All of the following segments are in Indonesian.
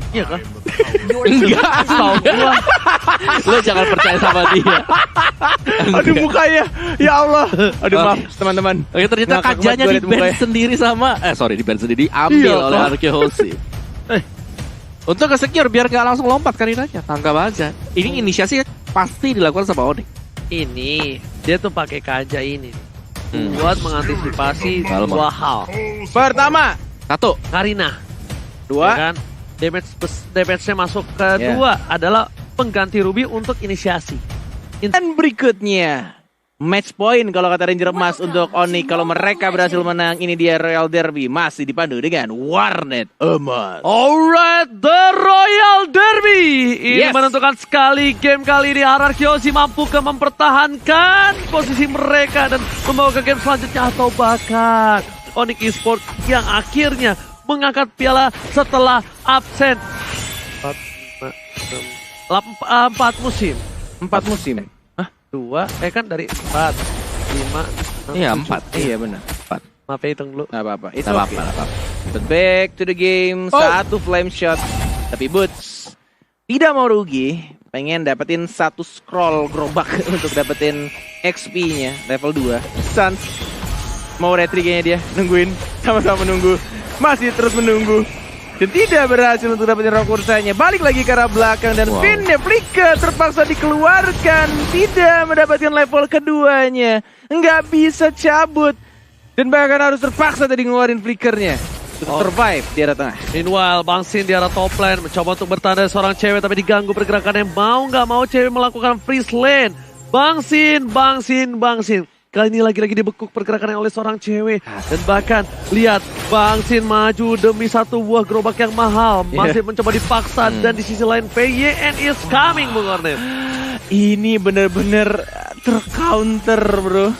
Iya kan? Enggak, tau gua. Lo jangan percaya sama dia. Aduh mukanya, ya Allah. Aduh maaf teman-teman. Oke, ternyata Ngakak kajanya banget di gua liat band mukanya. sendiri sama, di band sendiri diambil Iya, oleh kok. Arke Hoshi. Untuk ke-secure biar gak langsung lompat karinanya, tangkap aja. Ini inisiasi pasti dilakukan sama Onyx. Ini dia tuh pakai kaja ini buat mengantisipasi Kalma. dua hal. Pertama, Satu, Karina, dua, ya kan? Damage-nya masuk kedua adalah pengganti Ruby untuk inisiasi. dan berikutnya match point kalau kata Ranger Emas untuk Onyx. Kalau mereka berhasil menang, ini dia Royal Derby masih dipandu dengan Warnet Emas. Alright, the Royal Derby ini Yes. menentukan sekali game kali ini. Hierarchy Hoshi mampu mempertahankan posisi mereka dan membawa ke game selanjutnya atau bahkan Onyx Esports yang akhirnya mengangkat piala setelah absen 4 musim. 4 musim. Dua, kan dari 4, 5, iya 4. Iya benar. Maaf ya, hitung dulu. Nggak apa-apa. It's Gak okay. apa-apa. But back to the game. Satu flame shot. Tapi Boots tidak mau rugi. Pengen dapetin satu scroll gerobak untuk dapetin XP-nya level 2. Suns mau retry kayaknya dia. Nungguin. Sama-sama menunggu. Masih terus menunggu. Dan tidak berhasil untuk dapetin rock kursanya. Balik lagi ke arah belakang. Dan Finnya Flicker terpaksa dikeluarkan. Tidak mendapatkan level keduanya. Nggak bisa cabut. Dan bahkan harus terpaksa tadi ngeluarin flickernya untuk survive di arah tengah. Meanwhile, Bang Sin di arah top lane mencoba untuk bertahan dari seorang cewek tapi diganggu pergerakannya. Mau nggak mau cewek melakukan freeze lane. Bang Sin. Kali ini lagi-lagi dibekuk pergerakannya oleh seorang cewek. Dan bahkan lihat Bang Sin maju demi satu buah gerobak yang mahal. Masih mencoba dipaksa dan di sisi lain PYN is coming Bung Ornit. Ini bener-bener tercounter bro.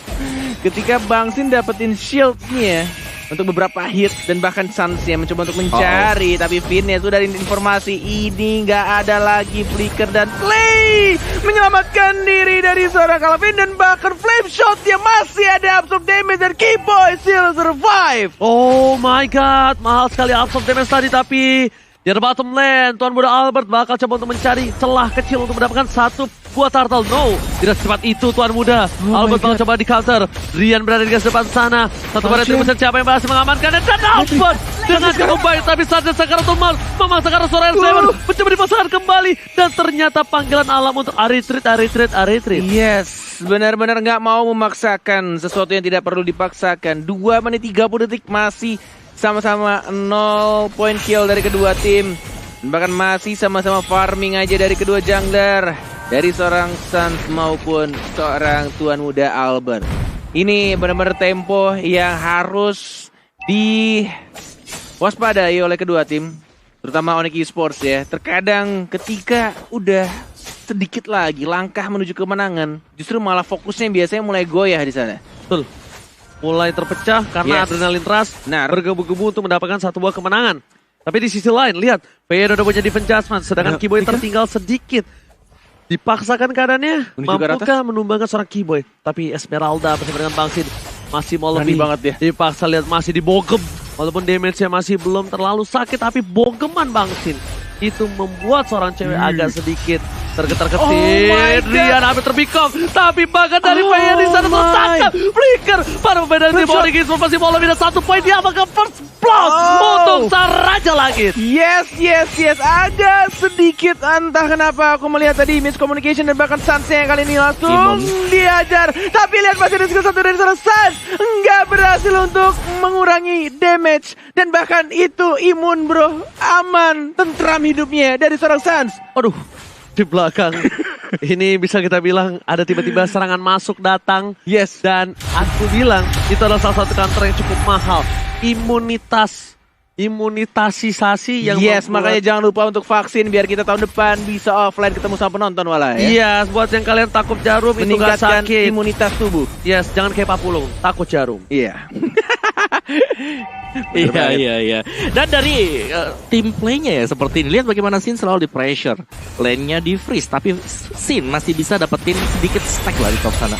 Ketika Bang Sin dapetin shieldnya untuk beberapa hit dan bahkan Suns-nya mencoba untuk mencari, tapi Finnya sudah ada informasi ini nggak ada lagi flicker dan Clay menyelamatkan diri dari seorang Calvin dan bahkan flame shot yang masih ada absorb damage dan Keyboy still survive. Oh my god, mahal sekali absorb damage tadi tapi di bottom lane, Tuan Muda Albert bakal coba untuk mencari celah kecil untuk mendapatkan satu buah turtle. No, tidak secepat itu Tuan Muda. Albert bakal coba di counter. Rian berada di garis depan sana. Satu barang itu siapa yang berhasil mengamankan dan Albert dengan cukup baik. Tapi saja Sakaratul Mal memaksakan suara R7 mencoba dipasangkan kembali. Dan ternyata panggilan alam untuk retreat. Yes, benar-benar nggak mau memaksakan sesuatu yang tidak perlu dipaksakan. 2 menit 30 detik masih sama-sama 0 point kill dari kedua tim. Dan bahkan masih sama-sama farming aja dari kedua jungler. Dari seorang Suns maupun seorang Tuan Muda Albert. Ini benar-benar tempo yang harus diwaspadai oleh kedua tim. Terutama Onyx Esports ya. Terkadang ketika udah sedikit lagi langkah menuju kemenangan, justru malah fokusnya biasanya mulai goyah di sana. Betul. Mulai terpecah karena adrenalin rush bergebu-gebu untuk mendapatkan satu buah kemenangan. Tapi di sisi lain, lihat, PY udah punya defense adjustment, sedangkan Keyboy tertinggal sedikit. Dipaksakan keadaannya, mampukah menumbangkan seorang Keyboy? Tapi Esmeralda bersama dengan Bang Sin masih mau lebih banget ya. Dipaksa, lihat masih dibogem. Walaupun damage-nya masih belum terlalu sakit, tapi bogeman Bang Sin. Itu membuat seorang cewek agak sedikit tergetar-getir. Rian hampir terbikong, tapi bahkan dari PY di sana tertangkap. Flicker para pemain dari Onyx Esports masih mau lebih dari 1 poin. Dia bakal first blood untuk sang Raja Langit. Yes. Agak sedikit entah kenapa aku melihat tadi miscommunication dan bahkan Suns-nya yang kali ini langsung diajar. Tapi lihat masih ada skill satu dari seorang Suns. Nggak berhasil untuk mengurangi damage. Dan bahkan itu imun bro. Aman, tentram hidupnya dari seorang Suns. Aduh, di belakang. Ini bisa kita bilang ada tiba-tiba serangan masuk datang. Yes. Dan aku bilang itu adalah salah satu counter yang cukup mahal. Imunitasisasi yang makanya jangan lupa untuk vaksin biar kita tahun depan bisa offline ketemu sama penonton walah ya. Yes, buat yang kalian takut jarum itu gak Meningkatkan sakit. imunitas tubuh. Yes, jangan kayak Papulung, takut jarum. Iya. Iya. Dan dari tim playnya ya seperti ini, lihat bagaimana Sin selalu di pressure, lane-nya di freeze, tapi Sin masih bisa dapetin sedikit stack lah di top sana.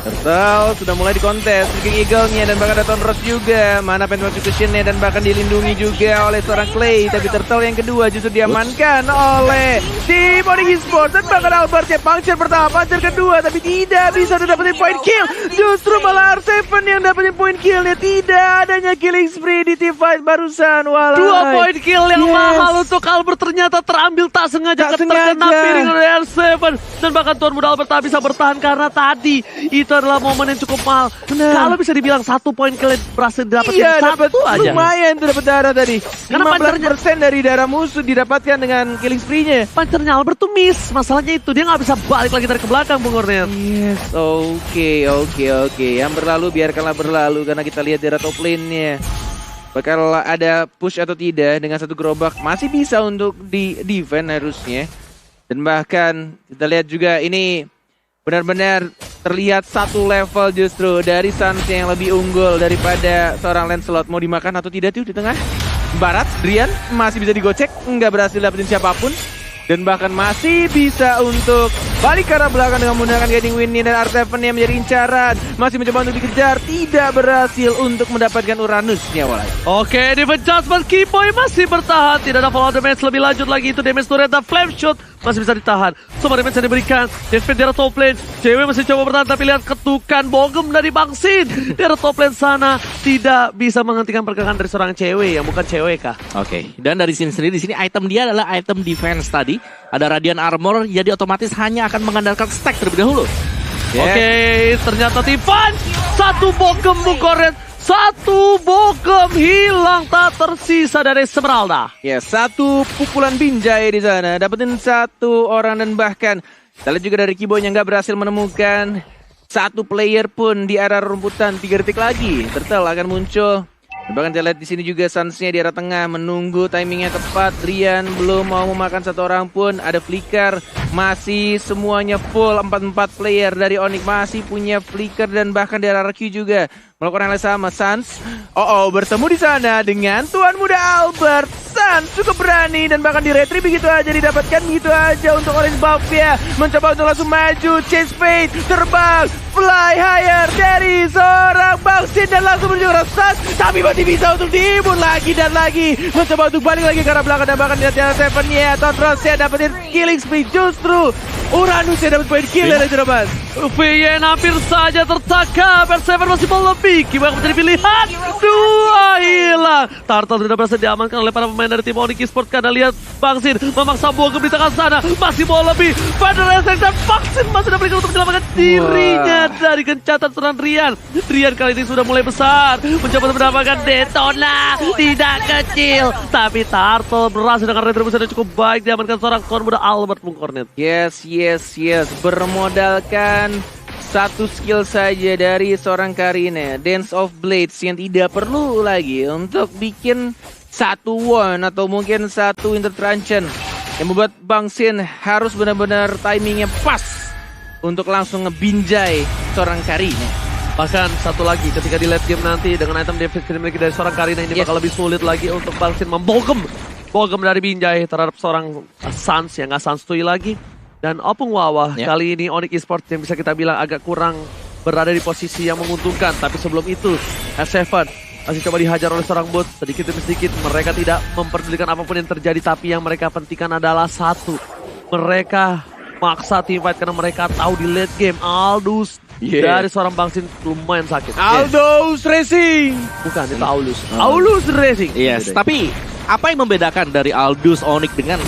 Turtle sudah mulai dikontes, King Eagle-nya dan bahkan ada Tonros juga. Mana Phantom Execution-nya dan bahkan dilindungi juga oleh seorang Clay. Tapi Turtle yang kedua justru diamankan oleh tim Onyx Esports dan bahkan Albert-nya. Puncture pertama, puncture kedua, tapi tidak bisa untuk dapetin point kill. Justru malah R7 yang dapetin point kill-nya. Tidak adanya killing spree di team fight barusan. Walau 2 point kill yang mahal untuk Albert ternyata terambil tak sengaja terkena piring oleh R7. Dan bahkan Tuan Muda Albert tak bisa bertahan karena tadi itu adalah momen yang cukup mahal. Kalau bisa dibilang 1 point kill berhasil didapetin satu aja. Lumayan tuh dapat darah tadi. Karena 15% dari darah musuh didapatkan dengan killing spree-nya. Pancernya Albert tuh miss. Masalahnya itu dia nggak bisa balik lagi dari ke belakang, Bung Hornet. Yes, oke. Yang berlalu biarkanlah berlalu karena kita lihat dari top lane-nya. Bakal ada push atau tidak dengan satu gerobak masih bisa untuk di defend harusnya. Dan bahkan kita lihat juga ini benar-benar terlihat satu level justru dari Suns yang lebih unggul daripada seorang Lancelot. Mau dimakan atau tidak tuh di tengah barat, Drian masih bisa digocek, nggak berhasil dapetin siapapun. Dan bahkan masih bisa untuk balik ke arah belakang dengan menggunakan Guiding Wind dan R7 yang menjadi incaran. Masih mencoba untuk dikejar, tidak berhasil untuk mendapatkan Uranusnya. Oke, defense adjustment Keyboy masih bertahan. Tidak ada follow damage lebih lanjut lagi. Itu damage turret dan flame shot masih bisa ditahan. Semua damage yang diberikan. Defense dari top lane. Cewek masih coba bertahan tapi lihat ketukan bogem dari Bang Sin. Dari top lane sana tidak bisa menghentikan pergerakan dari seorang cewek yang bukan cewek kah? Oke, dan dari sini sendiri di sini item dia adalah item defense tadi. Ada Radiant Armor, jadi otomatis hanya akan mengandalkan stack terlebih dahulu. Oke, ternyata Tivan satu bogem Bung Hornet. Satu bogem hilang tak tersisa dari Esmeralda. Ya, satu pukulan binjai di sana. Dapetin satu orang dan bahkan kita lihat juga dari Keyboy yang nggak berhasil menemukan satu player pun di area rumputan. 3 detik lagi, Turtle akan muncul. Dan bahkan kita lihat di sini juga Suns-nya di arah tengah menunggu timingnya tepat. Rian belum mau memakan satu orang pun. Ada Flicker, masih semuanya full 4-4 player dari Onyx masih punya Flicker dan bahkan dari RRQ juga melakukan hal yang sama. Suns, bertemu di sana dengan Tuan Muda Albert. Suns cukup berani dan bahkan di retry begitu aja didapatkan begitu aja untuk Orange Buff ya. Mencoba untuk langsung maju, chase fade, terbang, fly higher dari seorang Bang Sin dan langsung menuju ke Suns. Tapi masih bisa untuk diimun lagi dan lagi. Mencoba untuk balik lagi ke arah belakang dan bahkan lihat jalan 7-nya. Tontrosnya dapetin killing spree justru. Uranusnya dapat poin kill dari Jerobas. VN hampir saja tertangkap. R7 masih mau lebih. Gimana menjadi pilihan? 2 hilang. Turtle tidak berhasil diamankan oleh para pemain dari tim Onyx Esports karena lihat Bang Sin memaksa bogem di tengah sana. Masih mau lebih. Federation dan Bang Sin masih dapat untuk menyelamatkan dirinya dari gencatan serangan Rian. Rian kali ini sudah mulai besar. Mencoba untuk mendapatkan detona. Tidak kecil. Tapi Turtle berhasil dengan retribusi yang cukup baik. Diamankan seorang Tuan Muda Albert Bung Hornet. Yes. Bermodalkan satu skill saja dari seorang Karina, Dance of Blades, yang tidak perlu lagi untuk bikin satu one atau mungkin satu intertruncheon yang membuat Bang Sin harus benar-benar timingnya pas untuk langsung ngebinjai seorang Karina. Bahkan satu lagi ketika di late game nanti dengan item defense yang dimiliki dari seorang Karina ini bakal lebih sulit lagi untuk Bang Sin membogem dari binjai terhadap seorang Suns yang nggak santuy lagi. Dan Opung Wawa kali ini Onyx Esports yang bisa kita bilang agak kurang berada di posisi yang menguntungkan. Tapi sebelum itu R7 masih coba dihajar oleh seorang bot. Sedikit demi sedikit mereka tidak memperdulikan apapun yang terjadi. Tapi yang mereka pentingkan adalah satu. Mereka maksa teamfight karena mereka tahu di late game Aldous dari seorang Bang Sin lumayan sakit. Aldous Racing! Bukan, itu Aulus. Aulus Racing. Yes, tapi apa yang membedakan dari Aldous Onyx dengan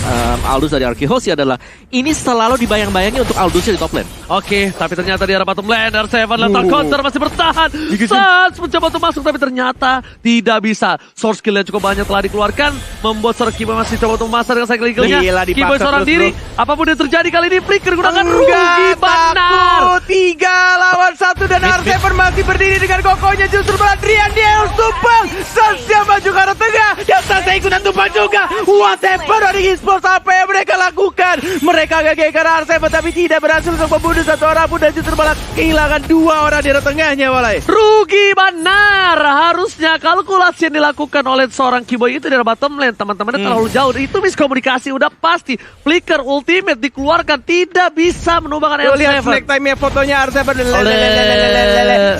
Aldous dari Arkehosi adalah ini selalu dibayang-bayangi untuk Aldous di top lane. Oke, tapi ternyata di arah bottom lane R7 letak counter masih bertahan. Suns mencoba untuk masuk tapi ternyata tidak bisa. Source skill-nya cukup banyak telah dikeluarkan, membuat seorang Keyboy masih coba untuk masuk dengan cycle skill-nya. Keyboy seorang diri, apapun yang terjadi kali ini Flicker gunakan rugi benar. 3 lawan 1 dan R7 masih berdiri dengan kokohnya justru Adrian dia harus tumpang. Suns yang maju ke arah tengah dan Suns sudah tumpah juga. Whatever dari esports apa yang mereka lakukan. Mereka gagal karena R7 tapi tidak berhasil untuk membunuh satu orang pun dan justru malah kehilangan 2 orang di tengahnya walai. Rugi benar. Harusnya kalkulasi yang dilakukan oleh seorang Kiboy itu dari bottom lane. Teman-temannya terlalu jauh. Itu miskomunikasi udah pasti. Flicker ultimate dikeluarkan. Tidak bisa menumbangkan Lo lihat L7. snack time-nya fotonya R7.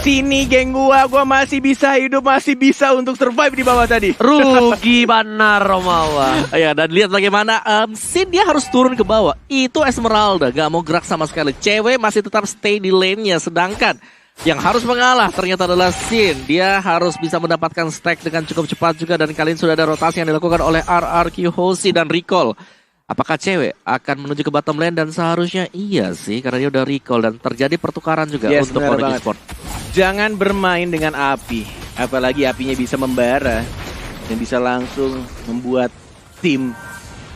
Sini geng gua masih bisa hidup, masih bisa untuk survive di bawah tadi. Rugi benar Romawa. Ya, dan lihat bagaimana Sin dia harus turun ke bawah. Itu Esmeralda gak mau gerak sama sekali. Cewek masih tetap stay di lane-nya. Sedangkan yang harus mengalah ternyata adalah Sin. Dia harus bisa mendapatkan stack dengan cukup cepat juga. Dan kali ini sudah ada rotasi yang dilakukan oleh RRQ, Hoshi dan Recall. Apakah cewek akan menuju ke bottom lane? Dan seharusnya iya sih, karena dia udah recall. Dan terjadi pertukaran juga untuk Onyx Esports. Jangan bermain dengan api. Apalagi apinya bisa membara. Dan bisa langsung membuat tim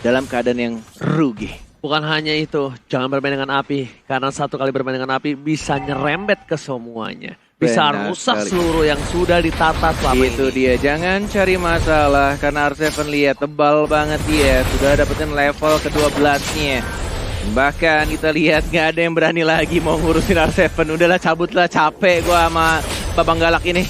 dalam keadaan yang rugi. Bukan hanya itu, jangan bermain dengan api. Karena satu kali bermain dengan api bisa nyerembet ke semuanya. Bisa Benar rusak sekali. seluruh yang sudah ditata selama Itu ini. dia, jangan cari masalah. Karena R7 lihat tebal banget dia. Sudah dapetin level ke-12-nya. Bahkan kita lihat gak ada yang berani lagi mau ngurusin R7. Udahlah cabutlah, capek gua sama Babang Galak ini.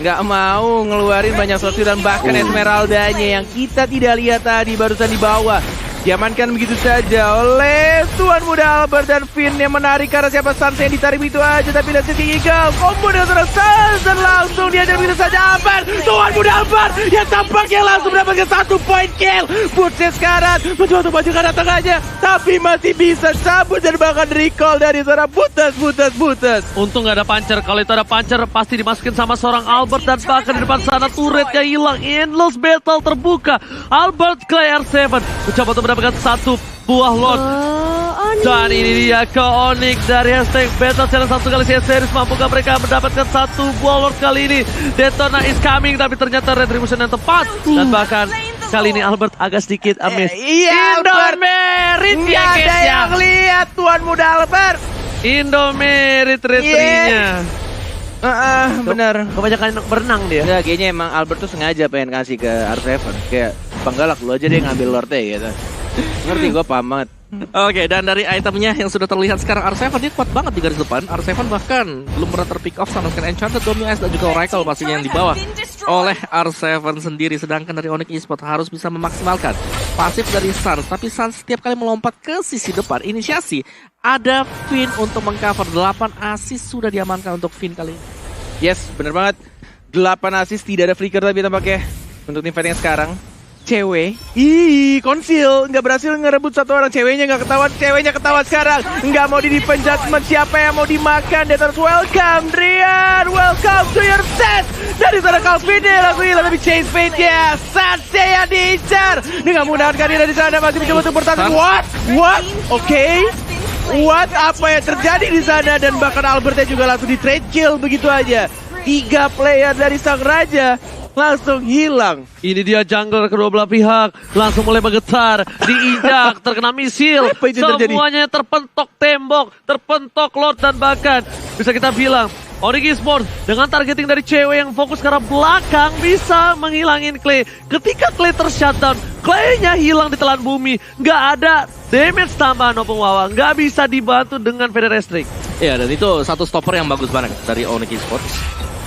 Gak mau ngeluarin banyak sesuatu dan bahkan Esmeraldanya yang kita tidak lihat tadi barusan di bawah. Diamankan begitu saja oleh Tuan Muda Albert dan Finn yang menarik karena siapa Sans yang ditarik begitu aja. Tapi lihat King Eagle combo dengan seorang Sans dan langsung diajar begitu saja Albert. Tuan Muda Albert yang tampaknya langsung mendapatkan 1 point kill. Bootsnya sekarang mencoba untuk maju ke arah tengahnya tapi masih bisa cabut dan bahkan recall dari seorang Butas. Untung gak ada puncher. Kalau itu ada puncher pasti dimasukin sama seorang Albert. Dan bahkan di depan sana turretnya hilang. Endless battle terbuka. Albert Clay R7 mencoba untuk mendapatkan 1 buah Lord. Dan ini dia ke Onyx dari hashtag Battle Challenge 1 kali series. Mampukah mereka mendapatkan 1 buah Lord kali ini? Detona is coming tapi ternyata retribution yang tepat. Dan bahkan kali ini Albert agak sedikit amiss. Iya Albert. Indomerit Nggak ya guys ada ya. yang lihat Tuan Muda Albert. Indomerit retrinya. Benar. Kebanyakan berenang dia. Enggak, kayaknya emang Albert tuh sengaja pengen kasih ke R7. Kayak Penggalak lu aja deh ngambil Lordnya gitu. Ngerti, gue paham banget. Oke, dan dari itemnya yang sudah terlihat sekarang R7 dia kuat banget di garis depan. R7 bahkan belum pernah terpick off sama sekali Enchanted, Dominus dan juga Oracle pastinya yang dibawa oleh R7 sendiri. Sedangkan dari Onyx Esports harus bisa memaksimalkan pasif dari Sans. Tapi Sans setiap kali melompat ke sisi depan inisiasi ada Finn untuk mengcover. 8 assist sudah diamankan untuk Finn kali ini. Yes, bener banget. 8 assist, tidak ada flicker tapi tampaknya untuk tim fight yang sekarang. Cewek, konsil, nggak berhasil ngerebut 1 orang. Ceweknya ketahuan sekarang. Nggak mau di-defend, siapa yang mau dimakan? Daters welcome, Drian, welcome to your set. Dari sana Calvin langsung hilang tapi chase fate-nya. Satya yang diincar. Dengan menggunakan karirnya di sana masih mencoba untuk bertahan. What? Oke. What? Apa yang terjadi di sana? Dan bahkan Albertnya juga langsung di trade kill begitu aja. 3 player dari sang raja langsung hilang. Ini dia jungler kedua belah pihak. Langsung mulai bergetar. Diinjak, terkena misil. Apa itu terjadi? Semuanya terpentok tembok, terpentok Lord. Dan bahkan bisa kita bilang Onyx Esports dengan targeting dari cewek yang fokus ke arah belakang bisa menghilangin Clay. Ketika Clay tershutdown, Clay-nya hilang di telan bumi. Nggak ada damage tambahan Opung Wawa. Nggak bisa dibantu dengan Federestrik. Ya, dan itu satu stopper yang bagus banget dari Onyx Esports.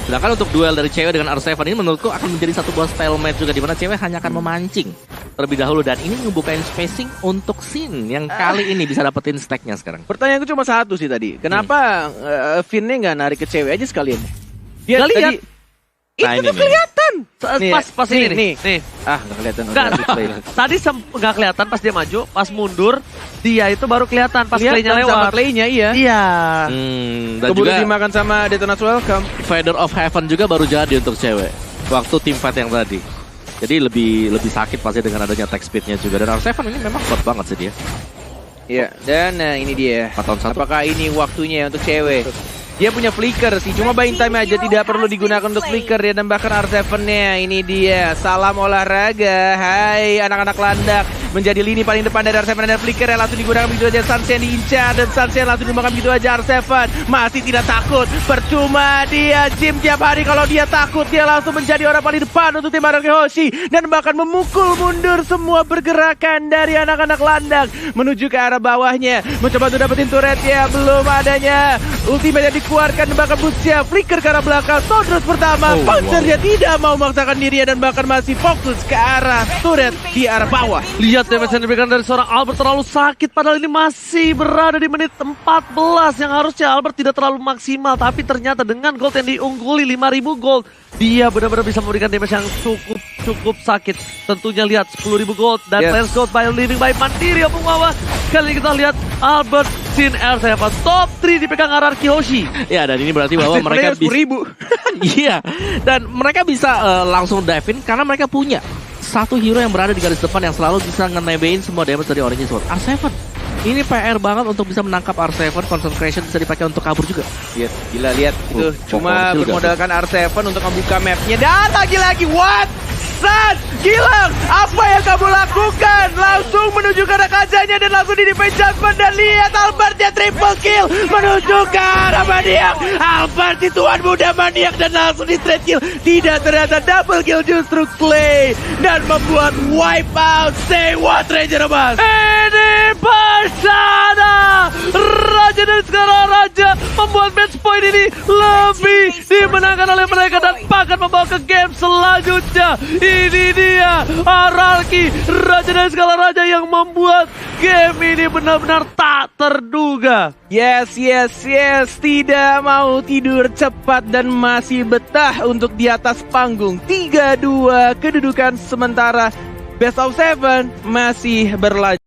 Sedangkan untuk duel dari cewek dengan R7 ini menurutku akan menjadi satu buah stalemate juga, di mana cewek hanya akan memancing terlebih dahulu. Dan ini ngebukain spacing untuk Sin yang kali ini bisa dapetin stacknya sekarang. Pertanyaanku cuma satu sih tadi. Kenapa Finn-nya nggak narik ke cewek aja sekalian? Dia Nggak lihat. Nah, itu ini tuh nih. kelihatan. Nih, Pas ini nih. Ah, nggak kelihatan. Nggak, tadi nggak kelihatan pas dia maju, pas mundur dia itu baru kelihatan pas Clay-nya lewat. Sama Clay-nya, iya. Iya. Dan Keburu juga dimakan sama Detona's Welcome. Feather of Heaven juga baru jadi untuk cewek waktu team fight yang tadi. Jadi lebih sakit pasti dengan adanya attack speed-nya juga. Dan R7 ini memang kuat banget sih dia. Iya, dan ini dia. 4 tahun 1. Apakah ini waktunya untuk cewek? Dia punya flicker sih, cuma buying time aja, tidak perlu digunakan untuk flicker ya. Dan bahkan R7-nya, ini dia, salam olahraga. Hai anak-anak landak, menjadi lini paling depan dari R7 dan Flicker yang langsung digunakan begitu aja. Sunshine diincar dan Sunshine langsung dimakan begitu aja. R7 masih tidak takut, percuma dia Jim tiap hari kalau dia takut dia langsung menjadi orang paling depan untuk tim Araki Hoshi dan bahkan memukul mundur semua pergerakan dari anak-anak landak menuju ke arah bawahnya, mencoba untuk dapetin turret ya, belum adanya ultimate yang dikeluarkan, bahkan Butsia Flicker ke arah belakang. Tondros pertama, Panzer dia tidak mau memaksakan dirinya dan bahkan masih fokus ke arah turret di arah bawah. Lihat damage yang diberikan dari seorang Albert terlalu sakit, padahal ini masih berada di menit 14 yang harusnya Albert tidak terlalu maksimal, tapi ternyata dengan gold yang diungguli 5000 gold, dia benar-benar bisa memberikan damage yang cukup sakit. Tentunya lihat 10.000 gold dan players gold by living by Mandiri Opung Wawa. Kali ini kita lihat Albert, Sin, R7 top 3 dipegang Araki Hoshi. Ya, dan ini berarti bahwa mereka bisa 10.000. iya, dan mereka bisa langsung dive in karena mereka punya satu hero yang berada di garis depan yang selalu bisa ngenebein semua damage dari Orange Sword. R7 ini PR banget untuk bisa menangkap R7. Concentration bisa dipakai untuk kabur juga. Lihat, gila lihat itu cuma bermodalkan R7 untuk membuka mapnya dan lagi-lagi what? San, Gilang, apa yang kamu lakukan? Langsung menuju ke arah kajanya dan langsung di defense judgment dan lihat Albertnya triple kill menuju ke arah maniak. Albert di tuan muda maniak dan langsung di straight kill. Tidak, ternyata double kill justru Clay dan membuat wipe out. Say what, Ranger Emas? Ini Barsana, Raja dari segala raja, membuat match point ini lebih dimenangkan oleh mereka dan bahkan membawa ke game selanjutnya. Ini dia Araki, Raja dari segala raja yang membuat game ini benar-benar tak terduga. Yes, tidak mau tidur cepat dan masih betah untuk di atas panggung. 3-2 kedudukan sementara Best of 7 masih berlanjut.